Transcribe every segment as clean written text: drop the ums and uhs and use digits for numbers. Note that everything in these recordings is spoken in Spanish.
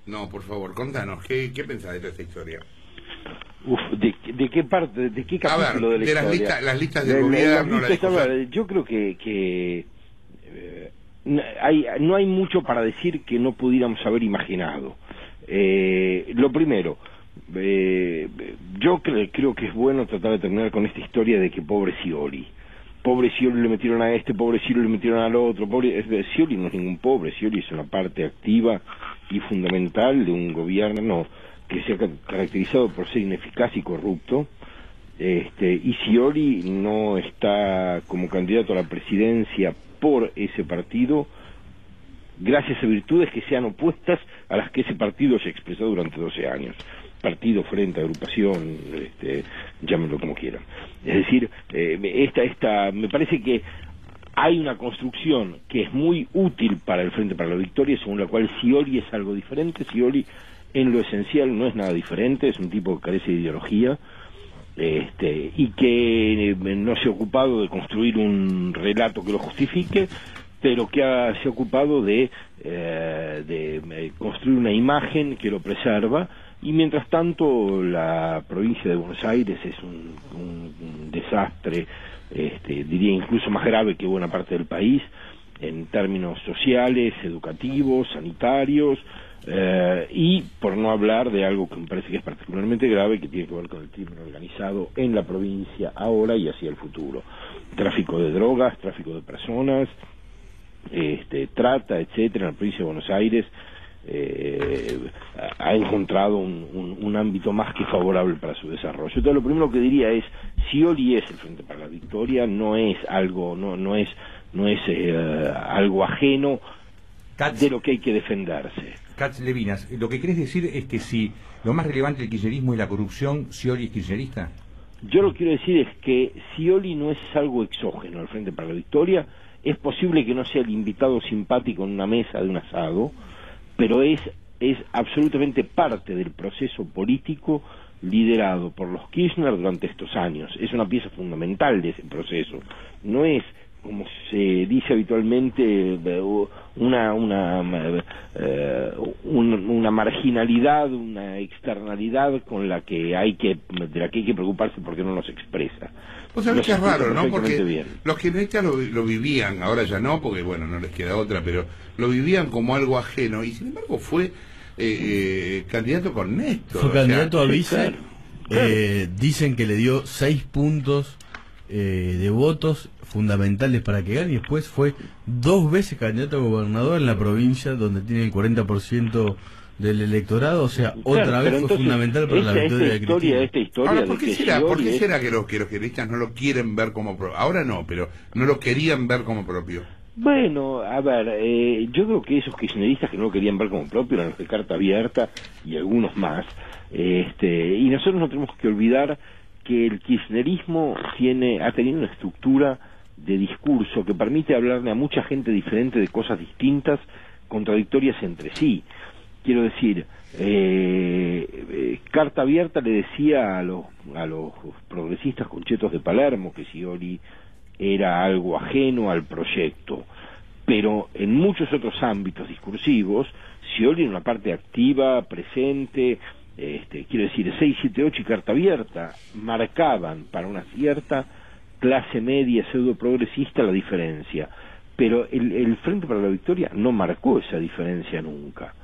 No, por favor, contanos, ¿qué pensás de toda esta historia? Uf, ¿de qué parte, de qué A ver, capítulo de la de historia? las listas del gobierno, la discusión. Yo creo que no hay mucho para decir que no pudiéramos haber imaginado. Lo primero, yo creo que es bueno tratar de terminar con esta historia de que pobre Scioli le metieron a este, pobre Scioli le metieron al otro, Scioli no es ningún pobre, Scioli es una parte activa y fundamental de un gobierno que se ha caracterizado por ser ineficaz y corrupto, y Scioli no está como candidato a la presidencia por ese partido gracias a virtudes que sean opuestas a las que ese partido se expresó durante 12 años. Partido, frente, agrupación, llámenlo como quieran. Es decir, me parece que hay una construcción que es muy útil para el Frente para la Victoria, según la cual Scioli es algo diferente. Scioli, en lo esencial, no es nada diferente, es un tipo que carece de ideología, y que no se ha ocupado de construir un relato que lo justifique, pero que se ha ocupado de construir una imagen que lo preserva. Y mientras tanto la provincia de Buenos Aires es un desastre, diría incluso más grave que buena parte del país, en términos sociales, educativos, sanitarios, y por no hablar de algo que me parece que es particularmente grave, que tiene que ver con el crimen organizado en la provincia ahora y hacia el futuro. Tráfico de drogas, tráfico de personas, trata, etcétera, en la provincia de Buenos Aires. Ha encontrado un ámbito más que favorable para su desarrollo. Entonces lo primero que diría es, Scioli es el Frente para la Victoria, no es algo algo ajeno de lo que hay que defenderse. Katz Levinas, lo que querés decir es que si lo más relevante del kirchnerismo es la corrupción, ¿Scioli es kirchnerista? Yo lo que quiero decir es que Scioli no es algo exógeno al Frente para la Victoria. Es posible que no sea el invitado simpático en una mesa de un asado, pero es absolutamente parte del proceso político liderado por los Kirchner durante estos años. Es una pieza fundamental de ese proceso. No es, como se dice habitualmente, una marginalidad, una externalidad de la que hay que preocuparse porque no nos expresa. Vos sabés que es raro, ¿no? Porque los kirchneristas lo vivían, ahora ya no, porque bueno, no les queda otra, pero lo vivían como algo ajeno, y sin embargo fue candidato con Néstor. Fue candidato a vice, claro. Dicen que le dio 6 puntos de votos fundamentales para que gane, y después fue 2 veces candidato a gobernador en la provincia donde tiene el 40% del electorado, o sea, otra vez fue fundamental para la victoria de Cristina. Esta historia ahora, ¿por qué será que los kirchneristas no lo quieren ver como propio? Ahora no, pero no lo querían ver como propio. Bueno, a ver, yo creo que esos kirchneristas que no lo querían ver como propio eran los de Carta Abierta y algunos más, y nosotros no tenemos que olvidar que el kirchnerismo ha tenido una estructura de discurso que permite hablarle a mucha gente diferente de cosas distintas, contradictorias entre sí. Quiero decir, Carta Abierta le decía a los progresistas conchetos de Palermo que Scioli era algo ajeno al proyecto, pero en muchos otros ámbitos discursivos Scioli era una parte activa, presente. Quiero decir, 678 y Carta Abierta marcaban para una cierta clase media pseudo progresista la diferencia, pero el Frente para la Victoria no marcó esa diferencia nunca.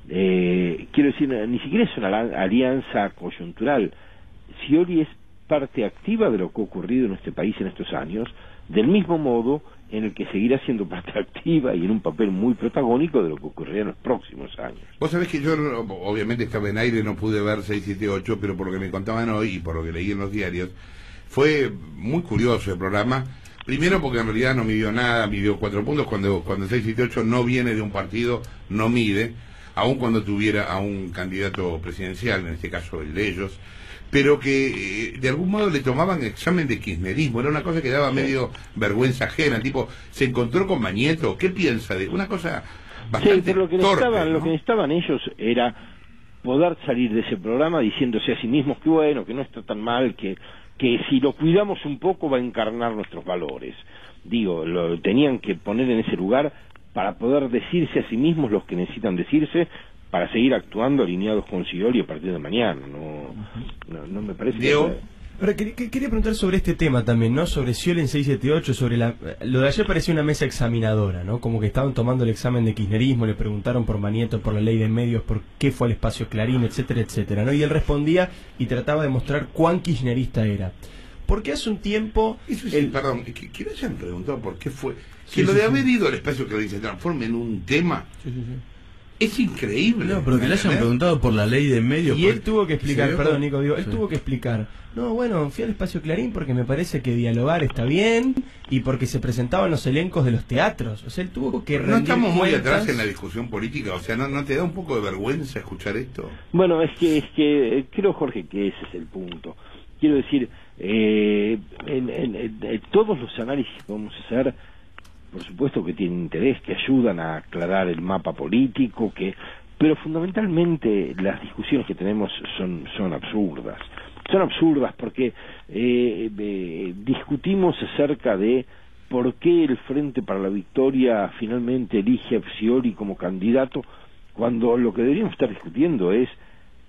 Quiero decir, ni siquiera es una alianza coyuntural. Scioli es parte activa de lo que ha ocurrido en este país en estos años, del mismo modo en el que seguirá siendo parte activa y en un papel muy protagónico de lo que ocurrirá en los próximos años. Vos sabés que yo, obviamente estaba en aire, no pude ver 678, pero por lo que me contaban hoy y por lo que leí en los diarios, fue muy curioso el programa. Primero porque en realidad no midió nada, midió 4 puntos, cuando 678 no viene de un partido, no mide, aun cuando tuviera a un candidato presidencial, en este caso el de ellos, pero que de algún modo le tomaban examen de kirchnerismo. Era una cosa que daba medio vergüenza ajena, tipo, se encontró con Mañeto, ¿qué piensa de una cosa bastante pero lo que necesitaban ellos era poder salir de ese programa diciéndose a sí mismos que bueno, que no está tan mal, que si lo cuidamos un poco va a encarnar nuestros valores. Digo, lo tenían que poner en ese lugar para poder decirse a sí mismos los que necesitan decirse, para seguir actuando alineados con Scioli a partir de mañana. No me parece Diego. Ahora, quería preguntar sobre este tema también, ¿no? Sobre Scioli en 678, sobre lo de ayer parecía una mesa examinadora, ¿no? Como que estaban tomando el examen de kirchnerismo, le preguntaron por Manieto, por la ley de medios, por qué fue al espacio Clarín, etcétera, etcétera, ¿no? Y él respondía y trataba de mostrar cuán kirchnerista era. Porque hace un tiempo... Perdón, que no hayan preguntado por qué fue... Que lo de haber ido al espacio Clarín se transforme en un tema... Es increíble. No, pero que le hayan preguntado por la ley de medios. Y él tuvo que explicar, perdón Nico, él tuvo que explicar. No, bueno, fui al espacio Clarín porque me parece que dialogar está bien y porque se presentaban los elencos de los teatros. O sea, él tuvo que rendir cuentas. No estamos muy cuentas. atrás en la discusión política, o sea, ¿no te da un poco de vergüenza escuchar esto? Bueno, es que creo, Jorge, que ese es el punto. Quiero decir, en todos los análisis que vamos a hacer, por supuesto que tienen interés, que ayudan a aclarar el mapa político, pero fundamentalmente las discusiones que tenemos son absurdas. Son absurdas porque discutimos acerca de por qué el Frente para la Victoria finalmente elige a Scioli como candidato, cuando lo que deberíamos estar discutiendo es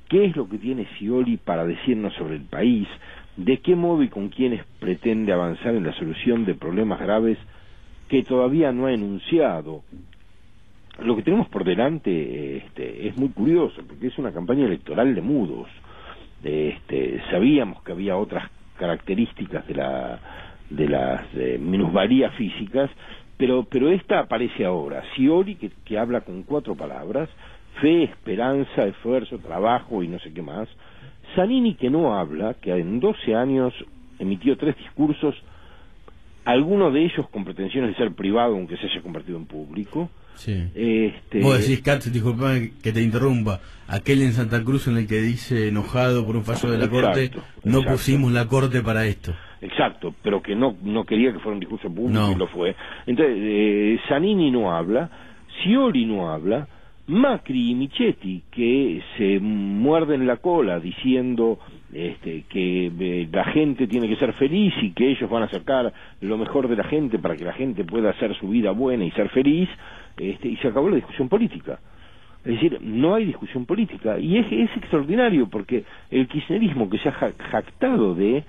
qué es lo que tiene Scioli para decirnos sobre el país, de qué modo y con quiénes pretende avanzar en la solución de problemas graves que todavía no ha enunciado. Lo que tenemos por delante es muy curioso, porque es una campaña electoral de mudos. Sabíamos que había otras características de las minusvalías físicas, pero esta aparece ahora. Scioli, que habla con 4 palabras: fe, esperanza, esfuerzo, trabajo y no sé qué más. Zanini, que no habla, que en 12 años emitió 3 discursos, algunos de ellos con pretensiones de ser privado, aunque se haya convertido en público. Sí. Vos decís, Katz, disculpame que te interrumpa, aquel en Santa Cruz en el que dice enojado por un fallo de la Corte, no pusimos la Corte para esto. Exacto, pero que no quería que fuera un discurso público, no. Y lo fue. Entonces, Zanini no habla, Scioli no habla, Macri y Michetti, que se muerden la cola diciendo que la gente tiene que ser feliz y que ellos van a sacar lo mejor de la gente para que la gente pueda hacer su vida buena y ser feliz, y se acabó la discusión política. Es decir, no hay discusión política, y es extraordinario porque el kirchnerismo, que se ha jactado de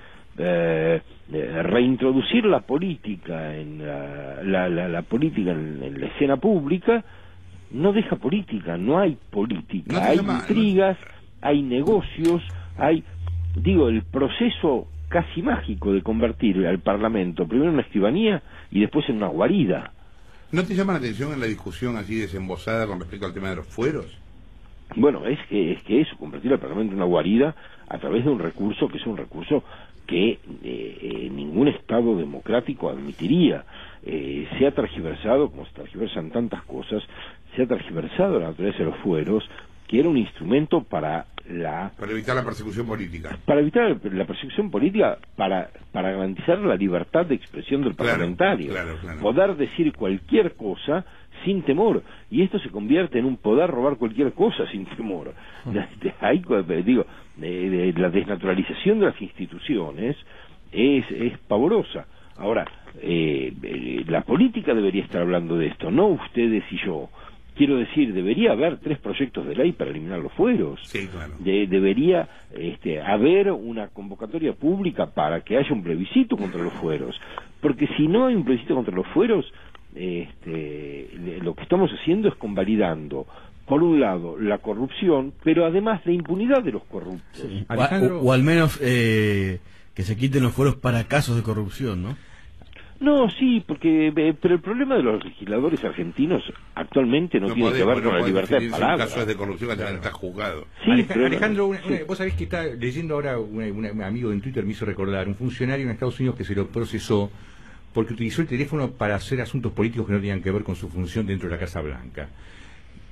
reintroducir la política en la política en la escena pública, no deja política, no hay política, hay intrigas, hay negocios, hay, el proceso casi mágico de convertir al Parlamento primero en una escribanía y después en una guarida. ¿No te llama la atención en la discusión así desembosada con respecto al tema de los fueros? Bueno, es que eso, convertir al Parlamento en una guarida a través de un recurso que es un recurso que ningún Estado democrático admitiría. Se ha tergiversado, como se tergiversan tantas cosas, se ha tergiversado la naturaleza de los fueros, que era un instrumento para evitar la persecución política. Para evitar la persecución política, para garantizar la libertad de expresión del parlamentario. Claro. Poder decir cualquier cosa sin temor. Y esto se convierte en un poder robar cualquier cosa sin temor. La desnaturalización de las instituciones es pavorosa. Ahora, la política debería estar hablando de esto, no ustedes y yo. Quiero decir, debería haber 3 proyectos de ley para eliminar los fueros. Sí, claro. Debería haber una convocatoria pública para que haya un plebiscito contra los fueros. Porque si no hay un plebiscito contra los fueros, lo que estamos haciendo es convalidando, por un lado, la corrupción, pero además la impunidad de los corruptos. Sí. O al menos que se quiten los fueros para casos de corrupción, ¿no? No, sí, pero el problema de los legisladores argentinos actualmente no tiene que ver con la libertad de palabra. Casos de corrupción que está juzgado. Sí, Alejandro, vos sabés que está leyendo ahora un amigo en Twitter me hizo recordar, un funcionario en Estados Unidos que se lo procesó porque utilizó el teléfono para hacer asuntos políticos que no tenían que ver con su función dentro de la Casa Blanca.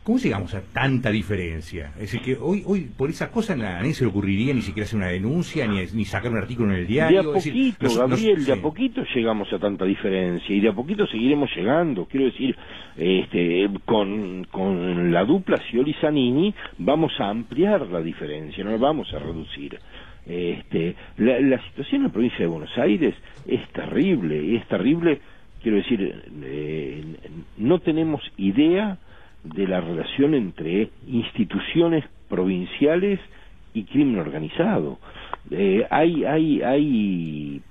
¿Cómo llegamos a tanta diferencia? Es decir, que hoy por esas cosas a nadie se le ocurriría ni siquiera hacer una denuncia, ni sacar un artículo en el diario. De a poquito, Gabriel, de a poquito llegamos a tanta diferencia y de a poquito seguiremos llegando. Quiero decir, con la dupla Scioli-Zanini vamos a ampliar la diferencia, no la vamos a reducir. La situación en la provincia de Buenos Aires es terrible, quiero decir, no tenemos idea de la relación entre instituciones provinciales y crimen organizado. Hay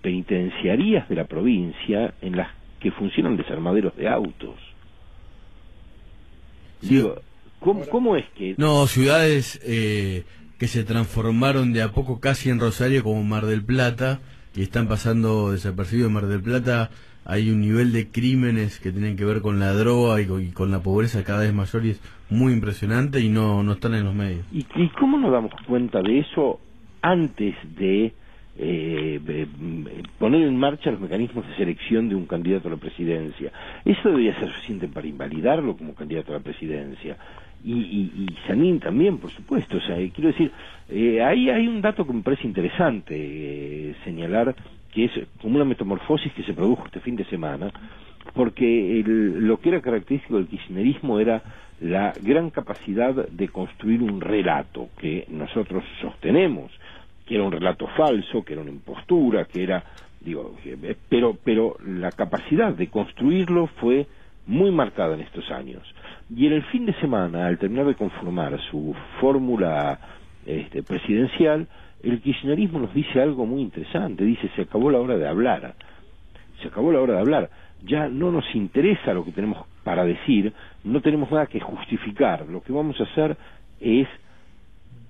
penitenciarías de la provincia en las que funcionan desarmaderos de autos. Sí. Digo, ¿cómo es que...? No, ciudades que se transformaron de a poco casi en Rosario, como Mar del Plata, y están pasando desapercibidos. En Mar del Plata hay un nivel de crímenes que tienen que ver con la droga y con la pobreza cada vez mayor, y es muy impresionante, y no están en los medios. ¿Y cómo nos damos cuenta de eso antes de poner en marcha los mecanismos de selección de un candidato a la presidencia? Eso debería ser suficiente para invalidarlo como candidato a la presidencia. Y Zanin también, por supuesto. O sea, quiero decir, ahí hay un dato que me parece interesante señalar, que es como una metamorfosis que se produjo este fin de semana, porque lo que era característico del kirchnerismo era la gran capacidad de construir un relato que nosotros sostenemos, que era un relato falso, que era una impostura, que era, pero la capacidad de construirlo fue muy marcada en estos años. Y en el fin de semana, al terminar de conformar su fórmula presidencial, el kirchnerismo nos dice algo muy interesante. Dice: se acabó la hora de hablar. Se acabó la hora de hablar. Ya no nos interesa lo que tenemos para decir, no tenemos nada que justificar. Lo que vamos a hacer es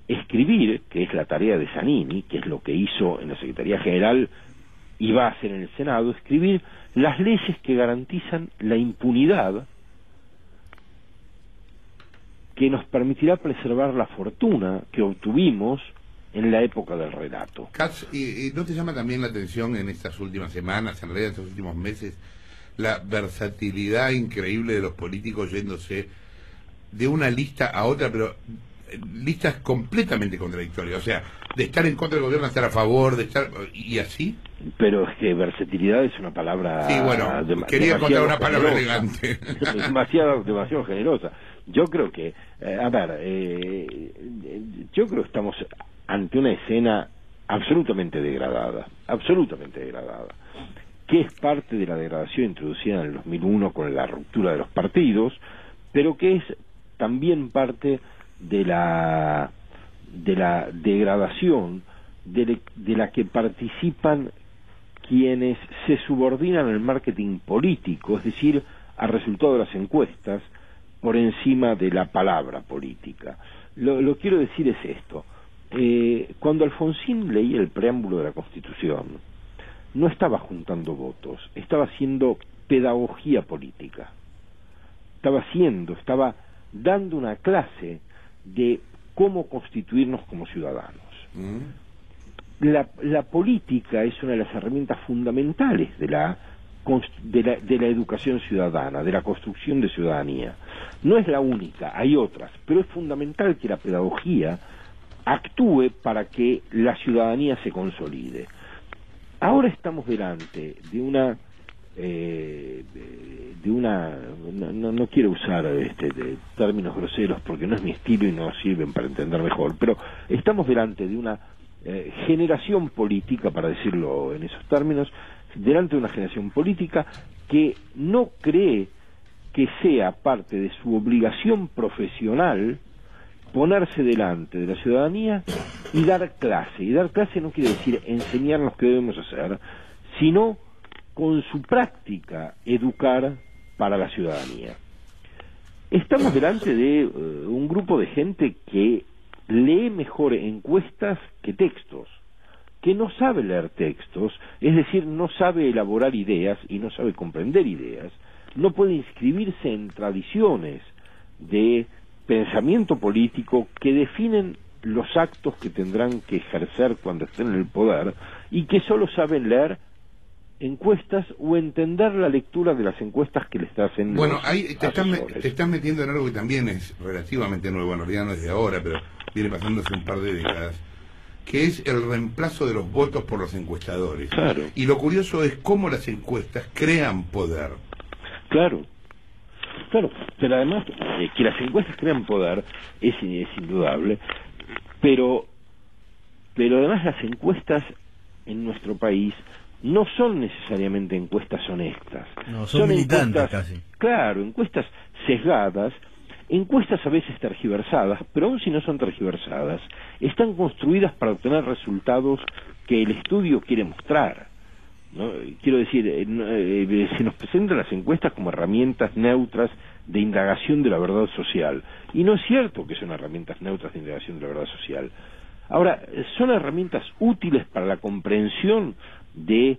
escribir, que es la tarea de Zanini, que es lo que hizo en la Secretaría General y va a hacer en el Senado, escribir las leyes que garantizan la impunidad, que nos permitirá preservar la fortuna que obtuvimos en la época del relato. Katz, ¿y no te llama también la atención en estas últimas semanas, en realidad en estos últimos meses, la versatilidad increíble de los políticos yéndose de una lista a otra, pero listas completamente contradictorias? O sea, de estar en contra del gobierno a estar a favor, de estar... y así. Pero es que versatilidad es una palabra... Sí, bueno, quería encontrar una palabra generosa, elegante. demasiado generosa. Yo creo que, yo creo que estamos ante una escena absolutamente degradada, que es parte de la degradación introducida en el 2001 con la ruptura de los partidos, pero que es también parte de la degradación de la que participan quienes se subordinan al marketing político, es decir, al resultado de las encuestas, por encima de la palabra política. Lo quiero decir es esto: cuando Alfonsín leía el preámbulo de la Constitución, no estaba juntando votos, estaba haciendo pedagogía política, estaba dando una clase de cómo constituirnos como ciudadanos. La política es una de las herramientas fundamentales de la educación ciudadana, de la construcción de ciudadanía. No es la única, hay otras, pero es fundamental que la pedagogía actúe para que la ciudadanía se consolide. Ahora estamos delante de una no quiero usar de términos groseros porque no es mi estilo y no sirven para entender mejor, pero estamos delante de una generación política, para decirlo en esos términos, delante de una generación política que no cree que sea parte de su obligación profesional ponerse delante de la ciudadanía y dar clase. Y dar clase no quiere decir enseñarnos qué debemos hacer, sino con su práctica educar para la ciudadanía. Estamos delante de un grupo de gente que lee mejor encuestas que textos, que no sabe leer textos, es decir, no sabe elaborar ideas y no sabe comprender ideas, no puede inscribirse en tradiciones de pensamiento político que definen los actos que tendrán que ejercer cuando estén en el poder, y que solo saben leer encuestas o entender la lectura de las encuestas que les hacen. Bueno, ahí te estás metiendo en algo que también es relativamente nuevo, en realidad no es de ahora, pero viene pasando hace un par de décadas, que es el reemplazo de los votos por los encuestadores. Claro. Y lo curioso es cómo las encuestas crean poder. Claro, pero además que las encuestas crean poder es indudable, pero además las encuestas en nuestro país no son necesariamente encuestas honestas. No, son militantes encuestas, casi. Claro, encuestas sesgadas, encuestas a veces tergiversadas, pero aun si no son tergiversadas, están construidas para obtener resultados que el estudio quiere mostrar, ¿no? Quiero decir, se nos presentan las encuestas como herramientas neutras de indagación de la verdad social, y no es cierto que son herramientas neutras de indagación de la verdad social. Ahora, son herramientas útiles para la comprensión de